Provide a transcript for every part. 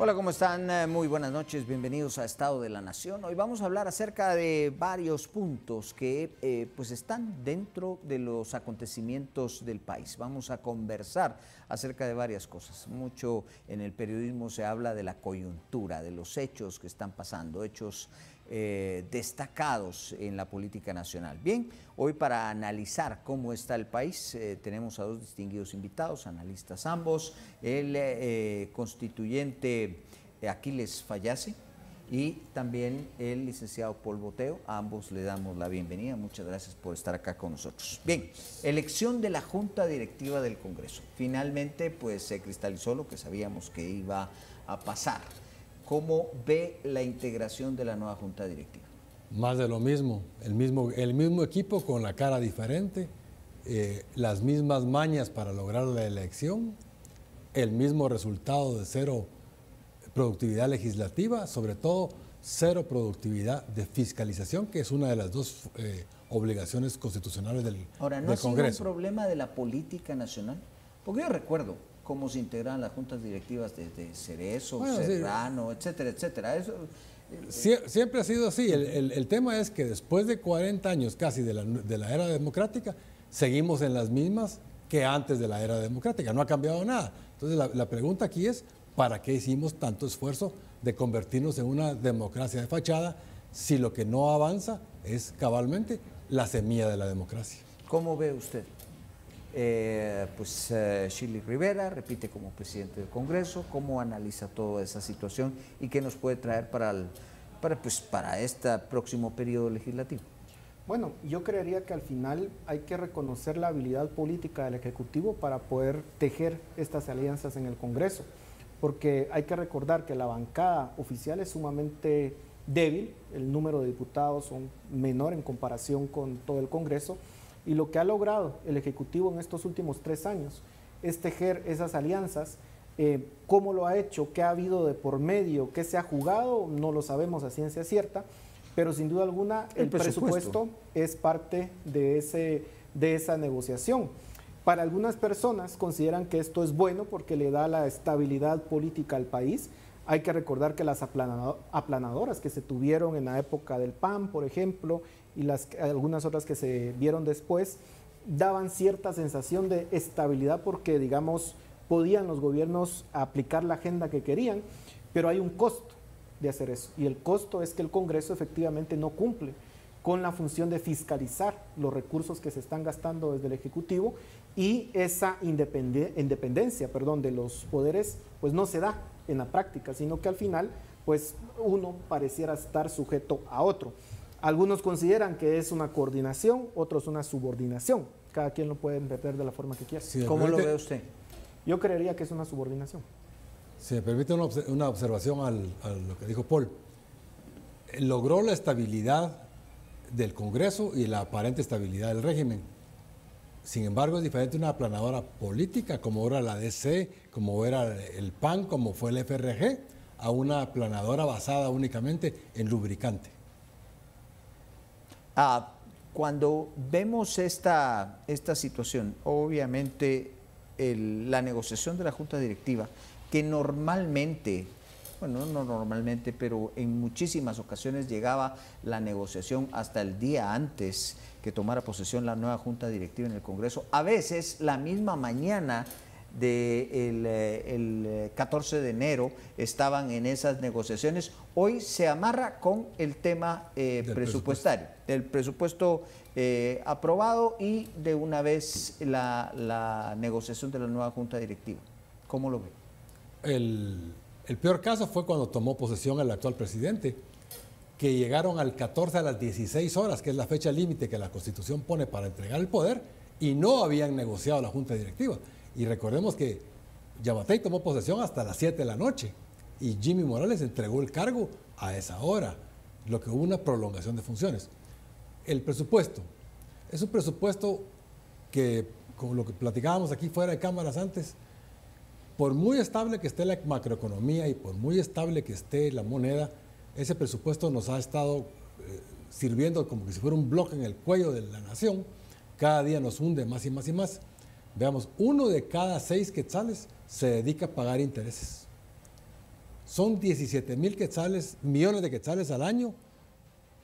Hola, ¿cómo están? Muy buenas noches, bienvenidos a Estado de la Nación. Hoy vamos a hablar acerca de varios puntos que pues están dentro de los acontecimientos del país. Vamos a conversar acerca de varias cosas. Mucho en el periodismo se habla de la coyuntura, de los hechos que están pasando, hechos destacados en la política nacional. Bien, hoy para analizar cómo está el país tenemos a dos distinguidos invitados, analistas ambos, el constituyente Aquiles Fallase y también el licenciado Paul Boteo. A ambos le damos la bienvenida, muchas gracias por estar acá con nosotros. Bien, elección de la Junta Directiva del Congreso. Finalmente pues se cristalizó lo que sabíamos que iba a pasar. ¿Cómo ve la integración de la nueva Junta Directiva? Más de lo mismo, el mismo equipo con la cara diferente, las mismas mañas para lograr la elección, el mismo resultado de cero productividad legislativa, sobre todo cero productividad de fiscalización, que es una de las dos obligaciones constitucionales del Congreso. Ahora, ¿no ha sido un problema de la política nacional? Porque yo recuerdo cómo se integraban las juntas directivas desde Cerezo, bueno, Serrano, sí, etcétera, etcétera. Eso, siempre ha sido así. El tema es que después de 40 años casi de la era democrática, seguimos en las mismas que antes de la era democrática. No ha cambiado nada. Entonces la pregunta aquí es, ¿para qué hicimos tanto esfuerzo de convertirnos en una democracia de fachada si lo que no avanza es cabalmente la semilla de la democracia? ¿Cómo ve usted? Shirley Rivera repite como presidente del Congreso. ¿Cómo analiza toda esa situación y qué nos puede traer para este próximo periodo legislativo? Bueno, yo creería que al final hay que reconocer la habilidad política del Ejecutivo para poder tejer estas alianzas en el Congreso, porque hay que recordar que la bancada oficial es sumamente débil, el número de diputados son menor en comparación con todo el Congreso, y lo que ha logrado el Ejecutivo en estos últimos 3 años es tejer esas alianzas. ¿Cómo lo ha hecho? ¿Qué ha habido de por medio? ¿Qué se ha jugado? No lo sabemos a ciencia cierta, pero sin duda alguna el presupuesto es parte de esa negociación. Para algunas personas consideran que esto es bueno porque le da la estabilidad política al país. Hay que recordar que las aplanadoras que se tuvieron en la época del PAN, por ejemplo, y algunas otras que se vieron después, daban cierta sensación de estabilidad porque, digamos, podían los gobiernos aplicar la agenda que querían, pero hay un costo de hacer eso. Y el costo es que el Congreso efectivamente no cumple con la función de fiscalizar los recursos que se están gastando desde el Ejecutivo, y esa independencia de los poderes pues no se da en la práctica, sino que al final pues uno pareciera estar sujeto a otro. Algunos consideran que es una coordinación, otros una subordinación. Cada quien lo puede entender de la forma que quiera. Sí, ¿cómo lo ve usted? Yo creería que es una subordinación. Si me permite una observación a lo que dijo Paul. Logró la estabilidad del Congreso y la aparente estabilidad del régimen. Sin embargo, es diferente una aplanadora política, como era la DC, como era el PAN, como fue el FRG, a una aplanadora basada únicamente en lubricante. Cuando vemos esta situación, obviamente la negociación de la Junta Directiva, que normalmente, bueno, no normalmente, pero en muchísimas ocasiones llegaba la negociación hasta el día antes que tomara posesión la nueva Junta Directiva en el Congreso, a veces la misma mañana del 14 de enero estaban en esas negociaciones. Hoy se amarra con el tema presupuestario, el presupuesto aprobado y de una vez la negociación de la nueva Junta Directiva. ¿Cómo lo ve? El peor caso fue cuando tomó posesión el actual presidente, que llegaron al 14 a las 16 horas, que es la fecha límite que la Constitución pone para entregar el poder, y no habían negociado la Junta Directiva. Y recordemos que Yamatei tomó posesión hasta las 7 de la noche y Jimmy Morales entregó el cargo a esa hora, lo que hubo una prolongación de funciones. El presupuesto es un presupuesto que, como lo que platicábamos aquí fuera de cámaras antes, por muy estable que esté la macroeconomía y por muy estable que esté la moneda, ese presupuesto nos ha estado sirviendo como que si fuera un bloque en el cuello de la nación. Cada día nos hunde más y más y más. Veamos, 1 de cada 6 quetzales se dedica a pagar intereses. son 17,000 millones de quetzales al año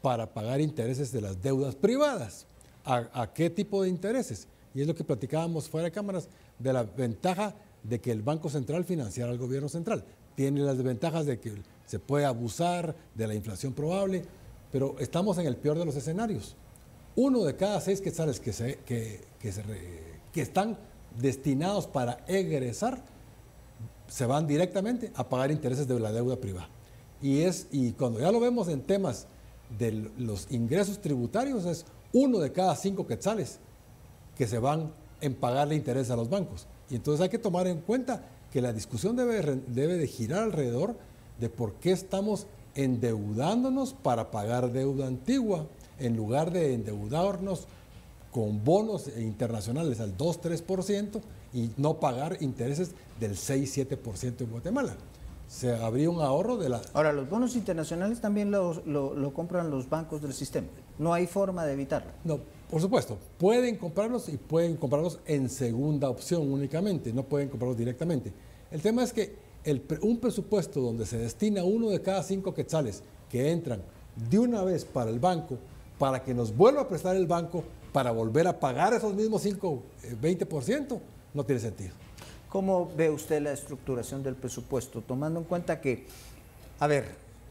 para pagar intereses de las deudas privadas. ¿A qué tipo de intereses? Y es lo que platicábamos fuera de cámaras, de la ventaja de que el Banco Central financiara al gobierno central. Tiene las desventajas de que se puede abusar de la inflación probable, pero estamos en el peor de los escenarios. 1 de cada 6 quetzales que están destinados para egresar se van directamente a pagar intereses de la deuda privada. Y cuando ya lo vemos en temas de los ingresos tributarios, es 1 de cada 5 quetzales que se van en pagarle interés a los bancos. Y entonces hay que tomar en cuenta que la discusión debe de girar alrededor de por qué estamos endeudándonos para pagar deuda antigua, en lugar de endeudarnos con bonos internacionales al 2-3% y no pagar intereses del 6-7% en Guatemala. Se habría un ahorro de la... Ahora, los bonos internacionales también lo compran los bancos del sistema. No hay forma de evitarlo. No, por supuesto. Pueden comprarlos y pueden comprarlos en segunda opción únicamente. No pueden comprarlos directamente. El tema es que un presupuesto donde se destina 1 de cada 5 quetzales que entran de una vez para el banco, para que nos vuelva a prestar el banco, para volver a pagar esos mismos 20%, no tiene sentido. ¿Cómo ve usted la estructuración del presupuesto? Tomando en cuenta que, a ver,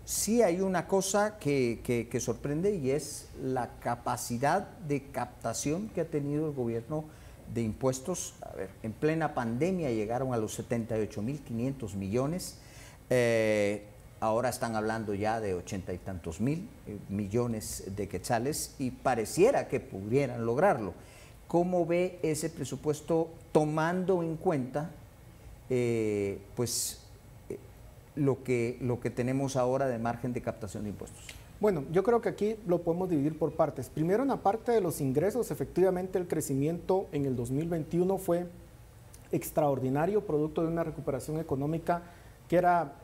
sí hay una cosa que sorprende y es la capacidad de captación que ha tenido el gobierno de impuestos. A ver, en plena pandemia llegaron a los 78.500 millones, ahora están hablando ya de 80 y tantos mil millones de quetzales y pareciera que pudieran lograrlo. ¿Cómo ve ese presupuesto tomando en cuenta lo que tenemos ahora de margen de captación de impuestos? Bueno, yo creo que aquí lo podemos dividir por partes. Primero, en la parte de los ingresos, efectivamente el crecimiento en el 2021 fue extraordinario, producto de una recuperación económica que era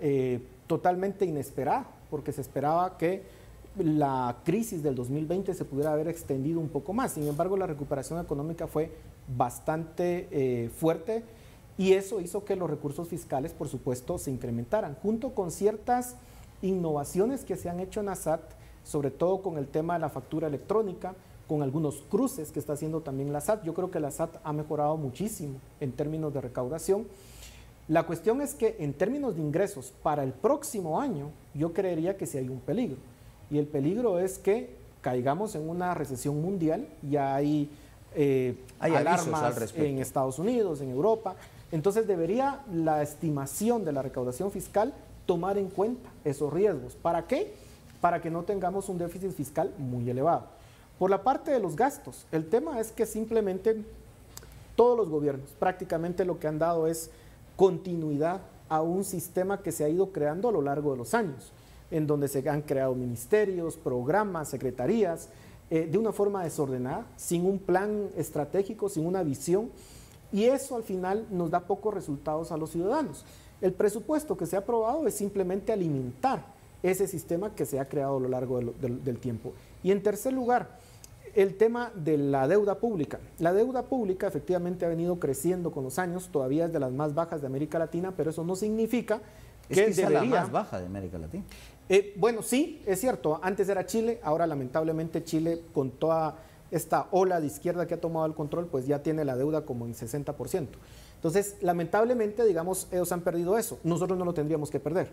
totalmente inesperada, porque se esperaba que la crisis del 2020 se pudiera haber extendido un poco más. Sin embargo, la recuperación económica fue bastante fuerte y eso hizo que los recursos fiscales, por supuesto, se incrementaran, junto con ciertas innovaciones que se han hecho en la SAT, sobre todo con el tema de la factura electrónica, con algunos cruces que está haciendo también la SAT. Yo creo que la SAT ha mejorado muchísimo en términos de recaudación. La cuestión es que en términos de ingresos para el próximo año, yo creería que sí hay un peligro. Y el peligro es que caigamos en una recesión mundial. Ya hay alarmas en Estados Unidos, en Europa. Entonces debería la estimación de la recaudación fiscal tomar en cuenta esos riesgos. ¿Para qué? Para que no tengamos un déficit fiscal muy elevado. Por la parte de los gastos, el tema es que simplemente todos los gobiernos prácticamente lo que han dado es continuidad a un sistema que se ha ido creando a lo largo de los años, en donde se han creado ministerios, programas, secretarías, de una forma desordenada, sin un plan estratégico, sin una visión, y eso al final nos da pocos resultados a los ciudadanos. El presupuesto que se ha aprobado es simplemente alimentar ese sistema que se ha creado a lo largo del tiempo. Y en tercer lugar, el tema de la deuda pública. La deuda pública efectivamente ha venido creciendo con los años, todavía es de las más bajas de América Latina, pero eso no significa que es la más baja de América Latina. Bueno, sí, es cierto, antes era Chile, ahora lamentablemente Chile, con toda esta ola de izquierda que ha tomado el control, pues ya tiene la deuda como en 60%. Entonces, lamentablemente, digamos, ellos han perdido eso, nosotros no lo tendríamos que perder.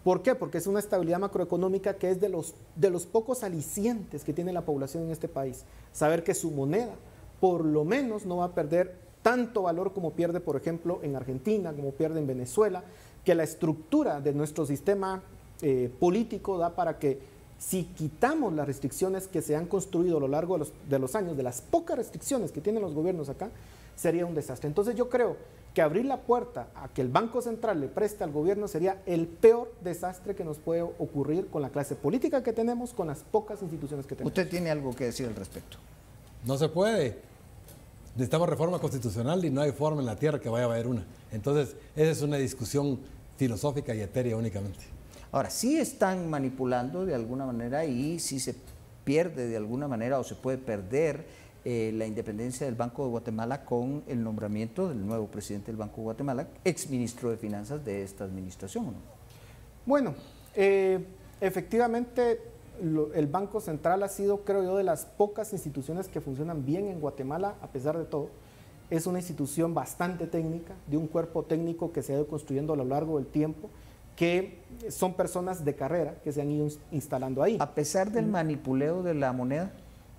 ¿Por qué? Porque es una estabilidad macroeconómica que es de los pocos alicientes que tiene la población en este país. Saber que su moneda, por lo menos, no va a perder tanto valor como pierde, por ejemplo, en Argentina, como pierde en Venezuela, que la estructura de nuestro sistema político da para que si quitamos las restricciones que se han construido a lo largo de los años, de las pocas restricciones que tienen los gobiernos acá, sería un desastre. Entonces yo creo que abrir la puerta a que el Banco Central le preste al gobierno sería el peor desastre que nos puede ocurrir con la clase política que tenemos, con las pocas instituciones que tenemos. ¿Usted tiene algo que decir al respecto? No se puede. Necesitamos reforma constitucional y no hay forma en la tierra que vaya a haber una. Entonces, esa es una discusión filosófica y etérea únicamente. Ahora, sí están manipulando de alguna manera y sí se pierde de alguna manera o se puede perder la independencia del Banco de Guatemala con el nombramiento del nuevo presidente del Banco de Guatemala, exministro de Finanzas de esta administración, ¿no? Bueno, efectivamente el Banco Central ha sido, creo yo, de las pocas instituciones que funcionan bien en Guatemala, a pesar de todo. Es una institución bastante técnica, de un cuerpo técnico que se ha ido construyendo a lo largo del tiempo, que son personas de carrera que se han ido instalando ahí. A pesar del manipuleo de la moneda.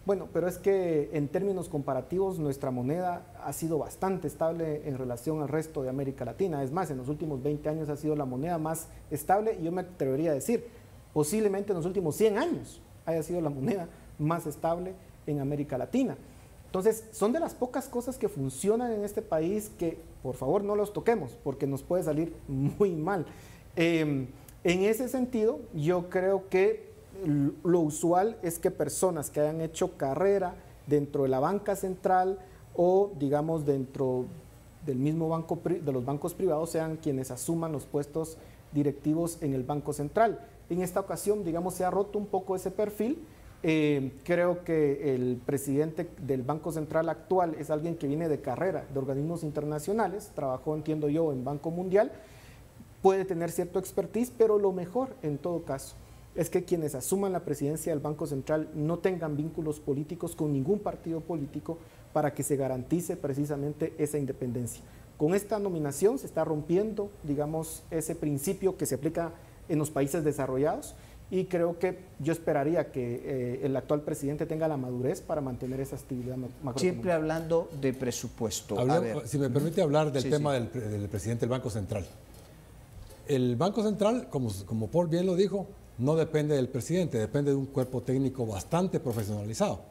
Bueno, pero es que en términos comparativos nuestra moneda ha sido bastante estable en relación al resto de América Latina. Es más, en los últimos 20 años ha sido la moneda más estable y yo me atrevería a decir, posiblemente en los últimos 100 años haya sido la moneda más estable en América Latina. Entonces, son de las pocas cosas que funcionan en este país que, por favor, no los toquemos porque nos puede salir muy mal. En ese sentido, yo creo que lo usual es que personas que hayan hecho carrera dentro de la banca central o, digamos, dentro del mismo banco, de los bancos privados, sean quienes asuman los puestos directivos en el Banco Central. En esta ocasión, digamos, se ha roto un poco ese perfil. Creo que el presidente del Banco Central actual es alguien que viene de carrera de organismos internacionales, trabajó, entiendo yo, en Banco Mundial, puede tener cierto expertise, pero lo mejor en todo caso es que quienes asuman la presidencia del Banco Central no tengan vínculos políticos con ningún partido político para que se garantice precisamente esa independencia. Con esta nominación se está rompiendo, digamos, ese principio que se aplica en los países desarrollados y creo que yo esperaría que el actual presidente tenga la madurez para mantener esa estabilidad macroeconómica. Siempre hablando de presupuesto. Si me permite hablar del tema del presidente del Banco Central. El Banco Central, como Paul bien lo dijo, no depende del presidente, depende de un cuerpo técnico bastante profesionalizado.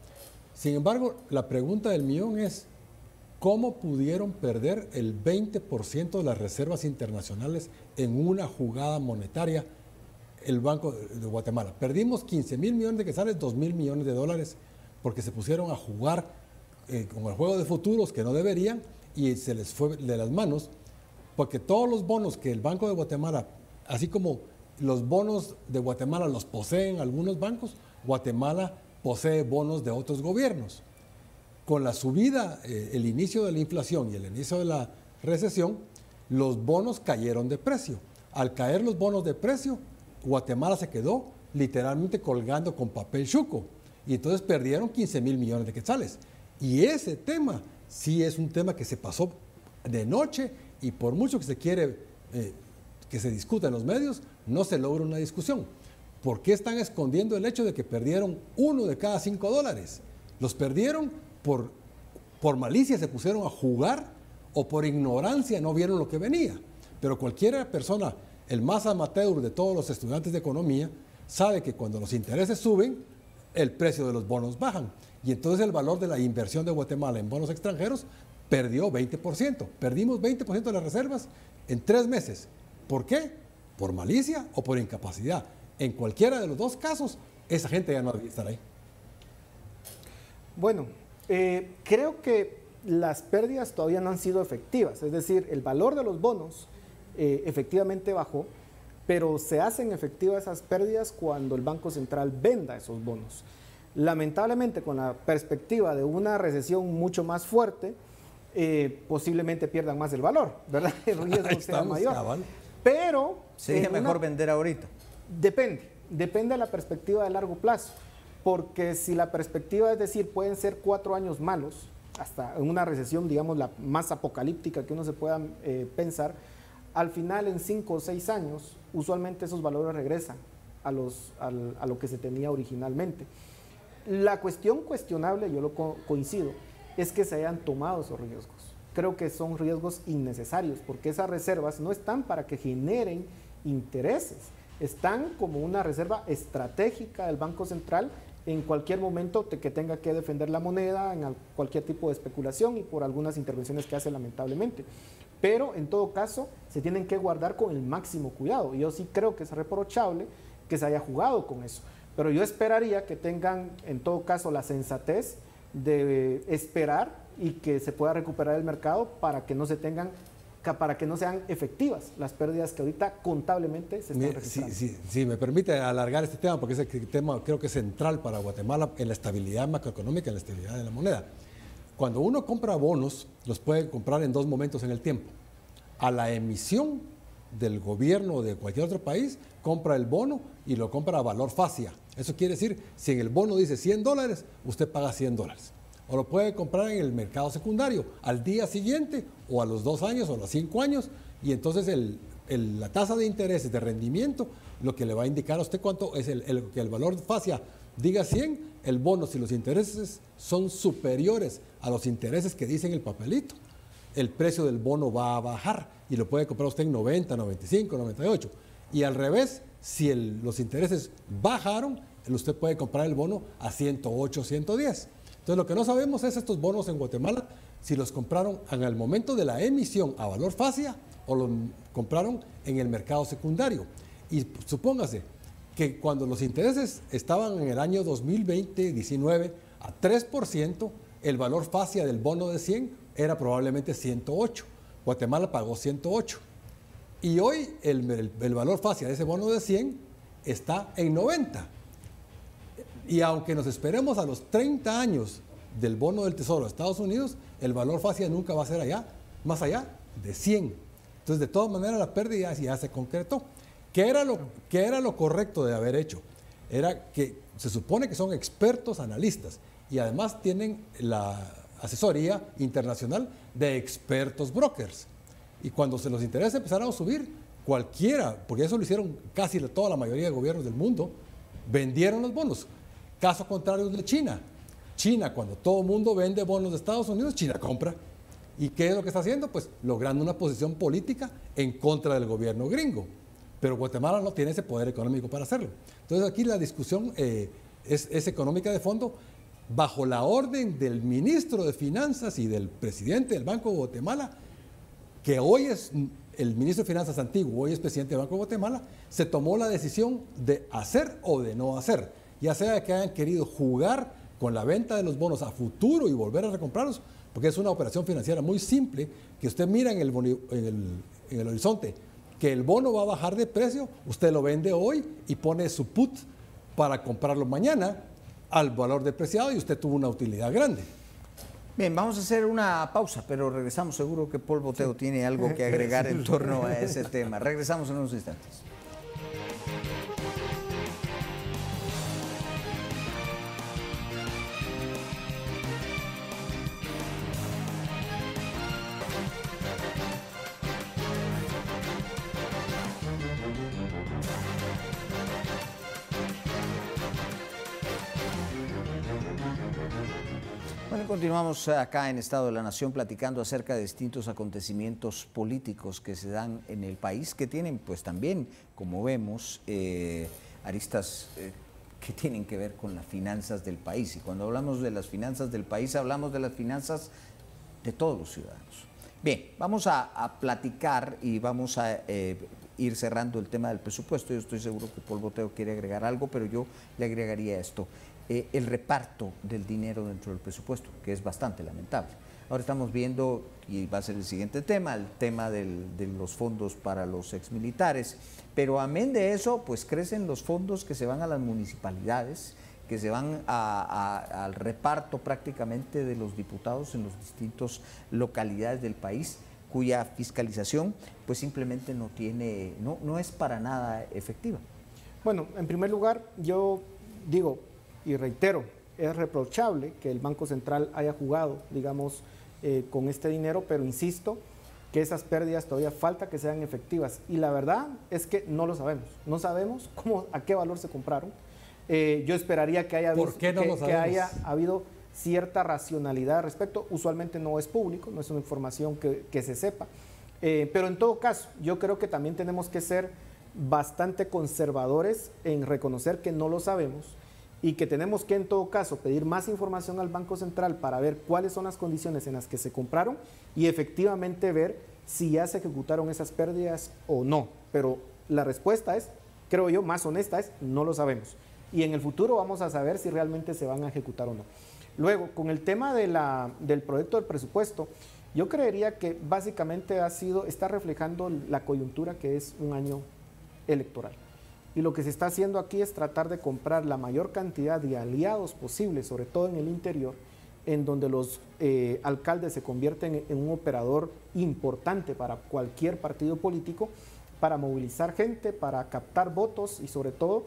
Sin embargo, la pregunta del millón es, ¿cómo pudieron perder el 20% de las reservas internacionales en una jugada monetaria el Banco de Guatemala? Perdimos 15,000 millones de quetzales, 2,000 millones de dólares, porque se pusieron a jugar con el juego de futuros que no deberían y se les fue de las manos, porque todos los bonos que el Banco de Guatemala, así como los bonos de Guatemala los poseen algunos bancos, Guatemala posee bonos de otros gobiernos. Con la subida, el inicio de la inflación y el inicio de la recesión, los bonos cayeron de precio. Al caer los bonos de precio, Guatemala se quedó literalmente colgando con papel chuco y entonces perdieron 15,000 millones de quetzales. Y ese tema sí es un tema que se pasó de noche y por mucho que se quiere que se discuta en los medios, no se logra una discusión. ¿Por qué están escondiendo el hecho de que perdieron 1 de cada 5 dólares? Los perdieron por malicia, se pusieron a jugar o por ignorancia no vieron lo que venía. Pero cualquier persona, el más amateur de todos los estudiantes de economía, sabe que cuando los intereses suben, el precio de los bonos bajan. Y entonces el valor de la inversión de Guatemala en bonos extranjeros perdió 20%. Perdimos 20% de las reservas en 3 meses. ¿Por qué? ¿Por malicia o por incapacidad? En cualquiera de los dos casos, esa gente ya no debe estar ahí. Bueno, creo que las pérdidas todavía no han sido efectivas. Es decir, el valor de los bonos efectivamente bajó, pero se hacen efectivas esas pérdidas cuando el Banco Central venda esos bonos. Lamentablemente, con la perspectiva de una recesión mucho más fuerte, posiblemente pierdan más el valor, ¿verdad? El riesgo sea mayor. Cabal. Pero sería mejor vender ahorita. Depende de la perspectiva de largo plazo, porque si la perspectiva es decir, pueden ser 4 años malos, hasta en una recesión, digamos, la más apocalíptica que uno se pueda pensar, al final en 5 o 6 años, usualmente esos valores regresan a lo que se tenía originalmente. La cuestión cuestionable, yo lo coincido, es que se hayan tomado esos riesgos. Creo que son riesgos innecesarios, porque esas reservas no están para que generen intereses, están como una reserva estratégica del Banco Central en cualquier momento que tenga que defender la moneda, en cualquier tipo de especulación y por algunas intervenciones que hace lamentablemente. Pero en todo caso se tienen que guardar con el máximo cuidado. Yo sí creo que es reprochable que se haya jugado con eso, pero yo esperaría que tengan en todo caso la sensatez de esperar y que se pueda recuperar el mercado para que no sean efectivas las pérdidas que ahorita contablemente se están registrando. Si me permite alargar este tema, porque ese tema creo que es central para Guatemala en la estabilidad macroeconómica, en la estabilidad de la moneda. Cuando uno compra bonos, los puede comprar en 2 momentos en el tiempo. A la emisión del gobierno o de cualquier otro país, compra el bono y lo compra a valor fascia. Eso quiere decir, si en el bono dice $100, usted paga $100. O lo puede comprar en el mercado secundario al día siguiente, o a los 2 años, o a los 5 años, y entonces la tasa de intereses de rendimiento, lo que le va a indicar a usted cuánto es que el valor fascia diga 100, el bono, si los intereses son superiores a los intereses que dice en el papelito, el precio del bono va a bajar y lo puede comprar usted en 90, 95, 98. Y al revés, si los intereses bajaron, usted puede comprar el bono a 108, 110. Entonces, lo que no sabemos es estos bonos en Guatemala, si los compraron en el momento de la emisión a valor fascia o los compraron en el mercado secundario. Y supóngase que cuando los intereses estaban en el año 2020-19 a 3%, el valor fascia del bono de 100 era probablemente 108. Guatemala pagó 108. Y hoy el valor fascia de ese bono de 100 está en 90. Y aunque nos esperemos a los 30 años del bono del Tesoro de Estados Unidos, el valor fascia nunca va a ser más allá de 100. Entonces, de todas maneras, la pérdida ya se concretó. ¿Qué era lo correcto de haber hecho? Era que se supone que son expertos analistas y además tienen la asesoría internacional de expertos brokers. Y cuando los intereses empezaron a subir, cualquiera, porque eso lo hicieron casi toda la mayoría de gobiernos del mundo, vendieron los bonos. Caso contrario de China. China, cuando todo el mundo vende bonos de Estados Unidos, China compra. ¿Y qué es lo que está haciendo? Pues logrando una posición política en contra del gobierno gringo. Pero Guatemala no tiene ese poder económico para hacerlo. Entonces aquí la discusión es económica de fondo, bajo la orden del ministro de Finanzas y del presidente del Banco de Guatemala, que hoy es el ministro de Finanzas antiguo, hoy es presidente del Banco de Guatemala, se tomó la decisión de hacer o de no hacer. Ya sea que hayan querido jugar con la venta de los bonos a futuro y volver a recomprarlos, porque es una operación financiera muy simple, que usted mira en el horizonte, que el bono va a bajar de precio, usted lo vende hoy y pone su put para comprarlo mañana al valor depreciado y usted tuvo una utilidad grande. Bien, vamos a hacer una pausa, pero regresamos. Seguro que Paul Boteo tiene algo que agregar en torno a ese tema. Regresamos en unos instantes. Bueno, continuamos acá en Estado de la Nación platicando acerca de distintos acontecimientos políticos que se dan en el país, que tienen pues también, como vemos, aristas que tienen que ver con las finanzas del país. Y cuando hablamos de las finanzas del país, hablamos de las finanzas de todos los ciudadanos. Bien, vamos a platicar y vamos a ir cerrando el tema del presupuesto. Yo estoy seguro que Paul Boteo quiere agregar algo, pero yo le agregaría esto. El reparto del dinero dentro del presupuesto, que es bastante lamentable. Ahora estamos viendo, y va a ser el siguiente tema, el tema de los fondos para los exmilitares, pero amén de eso, pues crecen los fondos que se van a las municipalidades, que se van al reparto prácticamente de los diputados en las distintas localidades del país, cuya fiscalización pues simplemente no es para nada efectiva. Bueno, en primer lugar, yo digo y reitero, es reprochable que el Banco Central haya jugado, digamos, con este dinero, pero insisto que esas pérdidas todavía falta que sean efectivas. Y la verdad es que no lo sabemos. No sabemos a qué valor se compraron. Yo esperaría que haya habido cierta racionalidad al respecto. Usualmente no es público, no es una información que se sepa. Pero en todo caso, yo creo que también tenemos que ser bastante conservadores en reconocer que no lo sabemos y que tenemos que en todo caso pedir más información al Banco Central para ver cuáles son las condiciones en las que se compraron y efectivamente ver si ya se ejecutaron esas pérdidas o no. Pero la respuesta es, creo yo, más honesta es, no lo sabemos. Y en el futuro vamos a saber si realmente se van a ejecutar o no. Luego, con el tema del proyecto del presupuesto, yo creería que básicamente está reflejando la coyuntura que es un año electoral. Y lo que se está haciendo aquí es tratar de comprar la mayor cantidad de aliados posibles, sobre todo en el interior, en donde los alcaldes se convierten en un operador importante para cualquier partido político para movilizar gente, para captar votos y sobre todo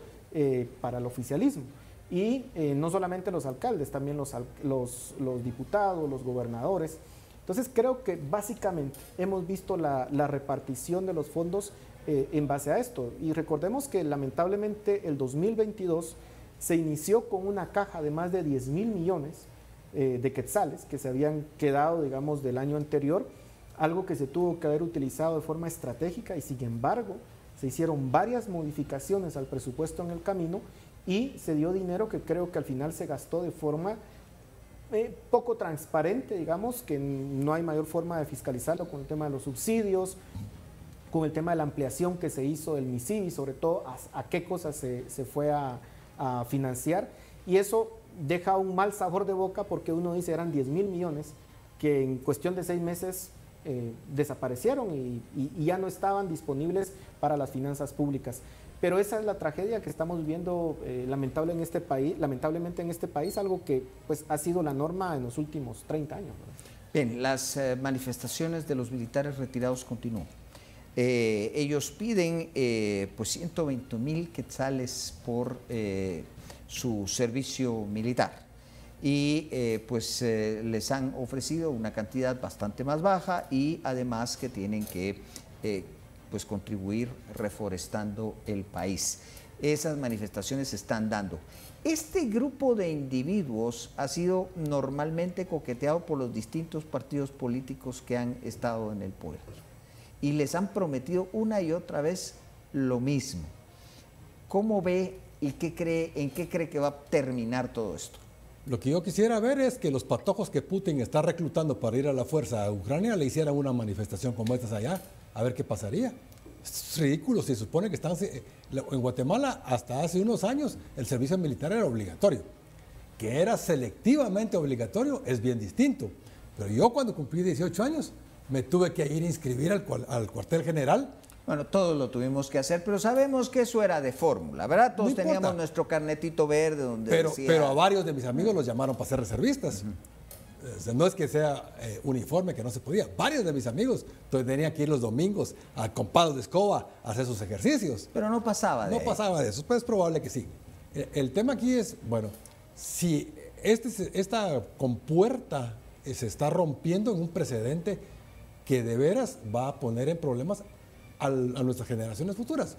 para el oficialismo. Y no solamente los alcaldes, también los diputados, los gobernadores. Entonces creo que básicamente hemos visto la repartición de los fondos en base a esto. Y recordemos que lamentablemente el 2022 se inició con una caja de más de 10.000 millones de quetzales que se habían quedado, digamos, del año anterior, algo que se tuvo que haber utilizado de forma estratégica y sin embargo se hicieron varias modificaciones al presupuesto en el camino y se dio dinero que creo que al final se gastó de forma poco transparente, digamos, que no hay mayor forma de fiscalizarlo con el tema de los subsidios, con el tema de la ampliación que se hizo del MISIV y sobre todo a qué cosas se fue a financiar, y eso deja un mal sabor de boca porque uno dice eran 10.000 millones que en cuestión de 6 meses desaparecieron y ya no estaban disponibles para las finanzas públicas. Pero esa es la tragedia que estamos viviendo lamentablemente en este país, algo que pues ha sido la norma en los últimos 30 años, ¿verdad? Bien, las manifestaciones de los militares retirados continúan. Ellos piden pues 120.000 quetzales por su servicio militar y les han ofrecido una cantidad bastante más baja y además que tienen que pues contribuir reforestando el país. Esas manifestaciones se están dando. Este grupo de individuos ha sido normalmente coqueteado por los distintos partidos políticos que han estado en el poder y les han prometido una y otra vez lo mismo. ¿Cómo ve y en qué cree que va a terminar todo esto? Lo que yo quisiera ver es que los patojos que Putin está reclutando para ir a la fuerza a Ucrania le hicieran una manifestación como estas allá, a ver qué pasaría. Es ridículo, se supone que en Guatemala hasta hace unos años el servicio militar era obligatorio. Que era selectivamente obligatorio es bien distinto. Pero yo cuando cumplí 18 años me tuve que ir a inscribir al cuartel general. Bueno, todos lo tuvimos que hacer, pero sabemos que eso era de fórmula, ¿verdad? Todos teníamos nuestro carnetito verde donde decía... Pero a varios de mis amigos los llamaron para ser reservistas. No es que sea uniforme, que no se podía. Varios de mis amigos tenían que ir los domingos con palos de escoba a hacer sus ejercicios. Pero no pasaba de eso. No pasaba de eso, pues es probable que sí. El tema aquí es, bueno, si esta compuerta se está rompiendo en un precedente que de veras va a poner en problemas a nuestras generaciones futuras.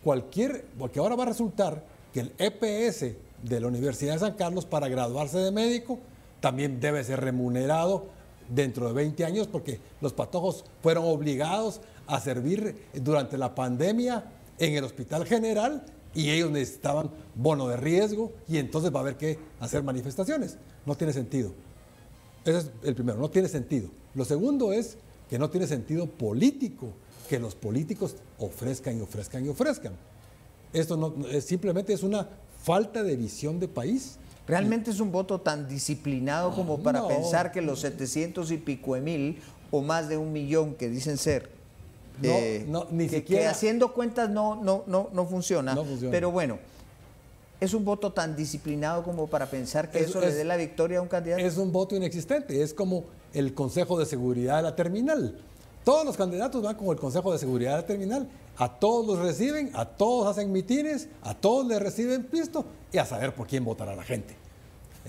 Porque ahora va a resultar que el EPS de la Universidad de San Carlos para graduarse de médico también debe ser remunerado dentro de 20 años porque los patojos fueron obligados a servir durante la pandemia en el Hospital General y ellos necesitaban bono de riesgo y entonces va a haber que hacer manifestaciones. No tiene sentido. Ese es el primero, no tiene sentido. Lo segundo es que no tiene sentido político que los políticos ofrezcan y ofrezcan y ofrezcan. Esto no, simplemente es una falta de visión de país. ¿Realmente es un voto tan disciplinado como para pensar que los 700 y pico de mil o más de 1 millón que dicen ser, ni siquiera, que haciendo cuentas no funciona? No funciona. Pero bueno, ¿es un voto tan disciplinado como para pensar que eso le dé la victoria a un candidato? Es un voto inexistente, es como el Consejo de Seguridad de la Terminal. Todos los candidatos van con el Consejo de Seguridad de la Terminal, a todos los reciben, a todos hacen mitines, a todos les reciben pisto y a saber por quién votará la gente.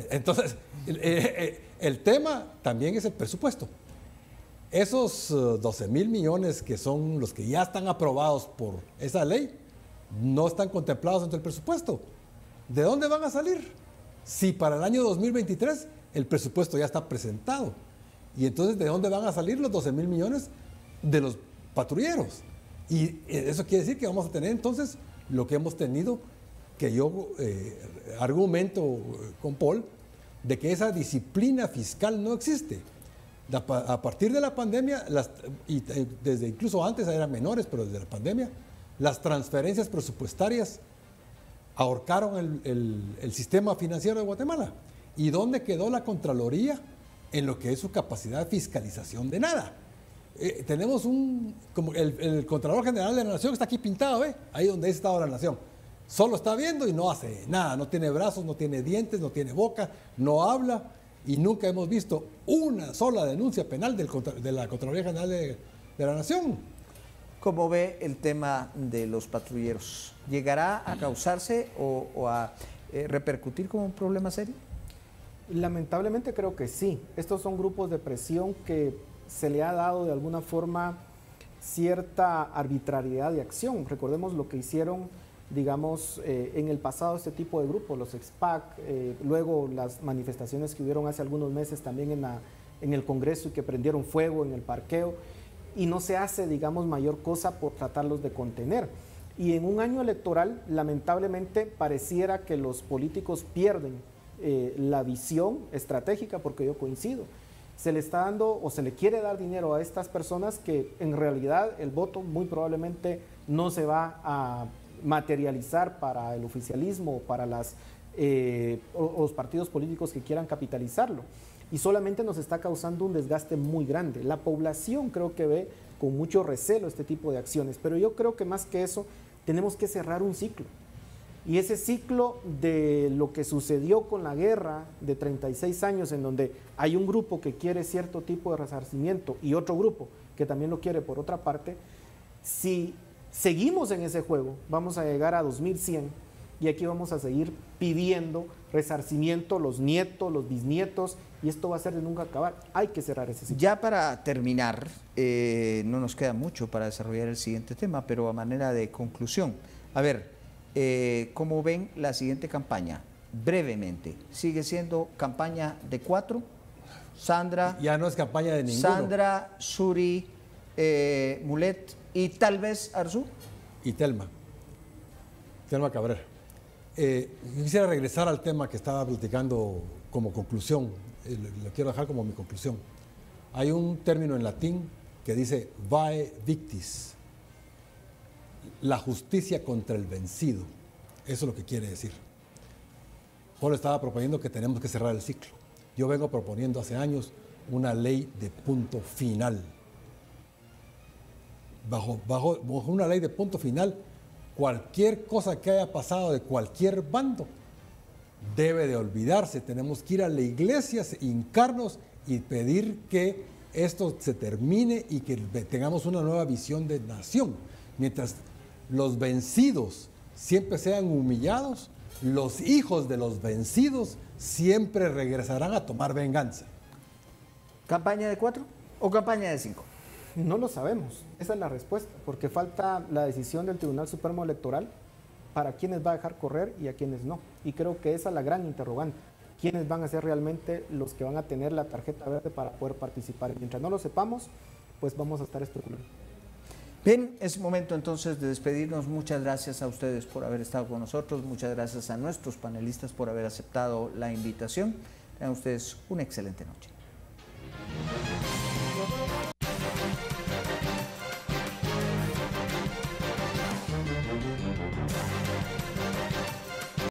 Entonces, el tema también es el presupuesto. Esos 12.000 millones que son los que ya están aprobados por esa ley, no están contemplados dentro del presupuesto. ¿De dónde van a salir? Si para el año 2023 el presupuesto ya está presentado. Y entonces, ¿de dónde van a salir los 12.000 millones? De los patrulleros. Y eso quiere decir que vamos a tener entonces lo que hemos tenido, que yo argumento con Paul, de que esa disciplina fiscal no existe. A partir de la pandemia, desde incluso antes eran menores, pero desde la pandemia, las transferencias presupuestarias ahorcaron el sistema financiero de Guatemala. ¿Y dónde quedó la Contraloría en lo que es su capacidad de fiscalización? De nada. Tenemos como el Contralor General de la Nación está aquí pintado, ¿ve? Ahí donde es Estado de la Nación. Solo está viendo y no hace nada, no tiene brazos, no tiene dientes, no tiene boca, no habla y nunca hemos visto una sola denuncia penal de la Contraloría General de la Nación. ¿Cómo ve el tema de los patrulleros? ¿Llegará a causarse o a repercutir como un problema serio? Lamentablemente creo que sí. Estos son grupos de presión que se le ha dado de alguna forma cierta arbitrariedad de acción. Recordemos lo que hicieron, digamos, en el pasado este tipo de grupos, los Expac, luego las manifestaciones que hubieron hace algunos meses también en el Congreso y que prendieron fuego en el parqueo, y no se hace, digamos, mayor cosa por tratarlos de contener. Y en un año electoral, lamentablemente, pareciera que los políticos pierden la visión estratégica, porque yo coincido. Se le está dando o se le quiere dar dinero a estas personas que en realidad el voto muy probablemente no se va a materializar para el oficialismo o para los partidos políticos que quieran capitalizarlo. Y solamente nos está causando un desgaste muy grande. La población creo que ve con mucho recelo este tipo de acciones, pero yo creo que más que eso tenemos que cerrar un ciclo. Y ese ciclo de lo que sucedió con la guerra de 36 años, en donde hay un grupo que quiere cierto tipo de resarcimiento y otro grupo que también lo quiere por otra parte, si seguimos en ese juego, vamos a llegar a 2100 y aquí vamos a seguir pidiendo resarcimiento, los nietos, los bisnietos, y esto va a ser de nunca acabar. Hay que cerrar ese ciclo. Ya para terminar, no nos queda mucho para desarrollar el siguiente tema, pero a manera de conclusión, a ver, ¿cómo ven la siguiente campaña? Brevemente, ¿sigue siendo campaña de 4? Sandra. Ya no es campaña de ninguno. Sandra, Suri, Mulet y tal vez Arzu. Y Telma Cabrera. Quisiera regresar al tema que estaba platicando como conclusión, lo quiero dejar como mi conclusión. Hay un término en latín que dice vae victis, la justicia contra el vencido. Eso es lo que quiere decir. Pablo estaba proponiendo que tenemos que cerrar el ciclo. Yo vengo proponiendo hace años una ley de punto final. Bajo una ley de punto final, cualquier cosa que haya pasado de cualquier bando debe de olvidarse. Tenemos que ir a la iglesia, hincarnos y pedir que esto se termine y que tengamos una nueva visión de nación. Mientras los vencidos siempre sean humillados, los hijos de los vencidos siempre regresarán a tomar venganza. ¿Campaña de 4 o campaña de 5? No lo sabemos, esa es la respuesta, porque falta la decisión del Tribunal Supremo Electoral para quiénes va a dejar correr y a quiénes no. Y creo que esa es la gran interrogante. ¿Quiénes van a ser realmente los que van a tener la tarjeta verde para poder participar? Y mientras no lo sepamos, pues vamos a estar especulando. Bien, es momento entonces de despedirnos. Muchas gracias a ustedes por haber estado con nosotros. Muchas gracias a nuestros panelistas por haber aceptado la invitación. Tengan ustedes una excelente noche.